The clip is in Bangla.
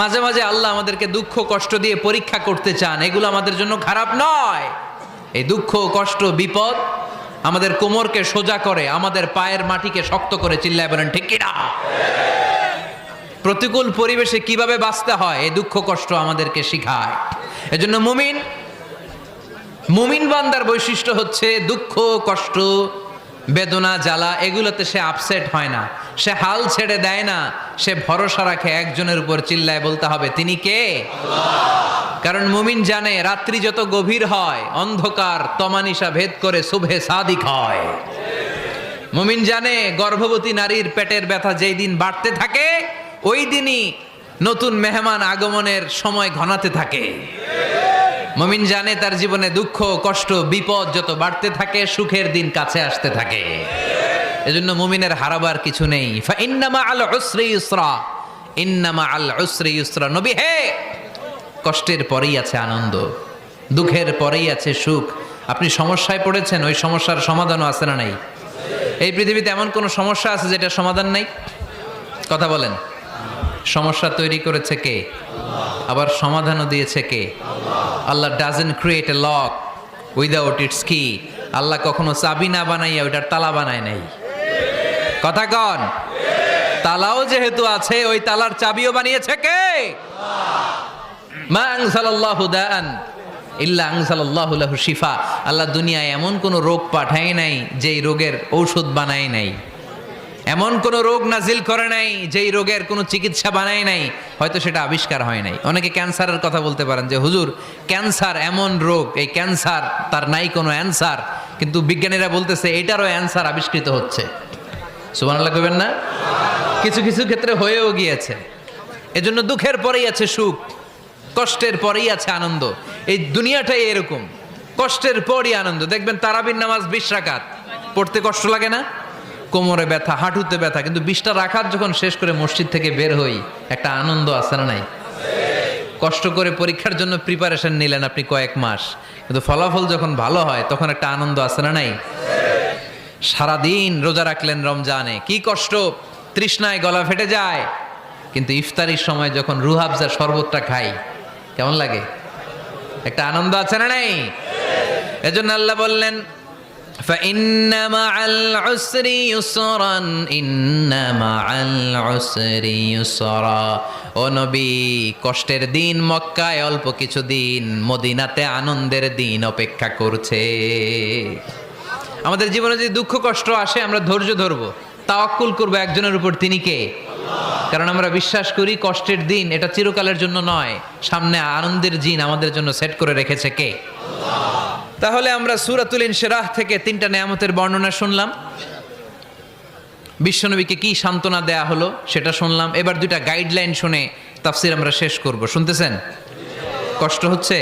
মাঝে মাঝে আল্লাহ আমাদেরকে দুঃখ কষ্ট দিয়ে পরীক্ষা করতে চান, এগুলো আমাদের জন্য খারাপ নয়। এই দুঃখ কষ্ট বিপদ আমাদের কোমরকে সোজা করে, আমাদের পায়ের মাটিকে শক্ত করে। চিল্লায় বলেন ঠিক কিনা? প্রতিকূল পরিবেশে কিভাবে বাঁচতে হয় এই দুঃখ কষ্ট আমাদেরকে শিখায়। এজন্য মুমিন বান্দার বৈশিষ্ট্য হচ্ছে দুঃখ কষ্ট বেদনা জ্বালা এগুলোতে সে আপসেট হয় না, সে হাল ছেড়ে দেয় না, সে ভরসা রাখে একজনের উপর। চিল্লায় বলতে হবে তিনি কে? কারণ মুমিন জানে রাত্রি যত গভীর হয় অন্ধকার তমানিসা ভেদ করে সুবহে সাদিক হয়। মুমিন জানে গর্ভবতী নারীর পেটের ব্যথা যেই দিন বাড়তে থাকে ওই দিনই নতুন মেহমান আগমনের সময় ঘনাতে থাকে। মুমিন জানে তার জীবনে দুঃখ কষ্ট বিপদ যত বাড়তে থাকে সুখের দিন কাছে আসতে থাকে। এজন্য মুমিনের হারাবার কিছু নেই। ফা ইন্নামা আল উসরি ইউসরা, ইন্নামা আল উসরি ইউসরা। নবী হে, কষ্টের পরেই আছে আনন্দ, দুঃখের পরেই আছে সুখ। আপনি সমস্যায় পড়েছেন, ওই সমস্যার সমাধানও আছে না নাই? এই পৃথিবীতে এমন কোন সমস্যা আছে যেটা সমাধান নাই? কথা বলেন। সমস্যা তৈরি করেছে কে? আবার সমাধানও দিয়েছে কে? Allah doesn't create a lock without its key. Allah কখনো চাবি না বানাইয়া ওইটার তালা বানায় নাই। কথা কন। তালাও যেহেতু আছে ওই তালার চাবিও বানিয়েছে কে? মা আনজালাল্লাহু দাআন ইল্লা আনজালাল্লাহু লাহু শিফা। আল্লাহ দুনিয়ায় এমন কোন রোগ পাঠায় নাই যেই রোগের ঔষধ বানায় নাই, এমন কোন রোগ নাজিল করে নাই যেই রোগের কোনো চিকিৎসা বানায় নাই, হয়তো সেটা আবিষ্কার হয় নাই। অনেকে ক্যান্সারের কথা বলতে পারেন যে হুজুর ক্যান্সার এমন রোগ, এই ক্যান্সার তার নাই কোনো অ্যান্সার, কিন্তু বিজ্ঞানীরা বলতেছে এটারও অ্যান্সার আবিষ্কৃত হচ্ছে। সুবহানাল্লাহ কইবেন না? কিছু কিছু ক্ষেত্রে হয়েও গিয়েছে। এজন্য দুঃখের পরেই আছে সুখ, কষ্টের পরেই আছে আনন্দ। এই দুনিয়াটাই এরকম, কষ্টের পরই আনন্দ। দেখবেন তারাবির নামাজ 20 রাকাত পড়তে কষ্ট লাগে না? কোমরে ব্যথা, হাঁটুতে ব্যথা, কিন্তু 20টা রাকাত যখন শেষ করে মসজিদ থেকে বের হই একটা আনন্দ আছে না নাই? কষ্ট করে পরীক্ষার জন্য প্রিপারেশন নিলেন আপনি কয়েক মাস, কিন্তু ফলাফল যখন ভালো হয় তখন একটা আনন্দ আছে না নাই? সারাদিন রোজা রাখলেন রমজানে, কি কষ্ট, তৃষ্ণায় গলা ফেটে যায়, কিন্তু ইফতারির সময় যখন রুহাবজা শরবতটা খাই কেমন লাগে? একটা আনন্দ আছে না নাই? এজন্য আল্লাহ বললেন فَإِنَّ مَعَ الْعُسْرِ يُسْرًا إِنَّ مَعَ الْعُسْرِ يُسْرًا। ও নবী, কষ্টের দিন মক্কায় অল্প কিছু দিন, মদিনাতে আনন্দের দিন অপেক্ষা করছে। আমাদের জীবনে যদি দুঃখ কষ্ট আসে আমরা ধৈর্য ধরবো, তাওয়াক্কুল করবো একজনের উপর, তিনি কে? কারণ আমরা বিশ্বাস করি কষ্টের দিন এটা চিরকালের জন্য নয়, সামনে আনন্দের দিন আমাদের জন্য সেট করে রেখেছে কে? তাহলে আমরা সূরাতুল ইনশিরাহ থেকে 3টা নেয়ামতের বর্ণনা শুনলাম, বিশ্বনবীকে কি সান্ত্বনা দেয়া হলো সেটা শুনলাম। এবার 2টা গাইডলাইন শুনে তাফসীর আমরা শেষ করব। শুনতেছেন? কষ্ট হচ্ছে?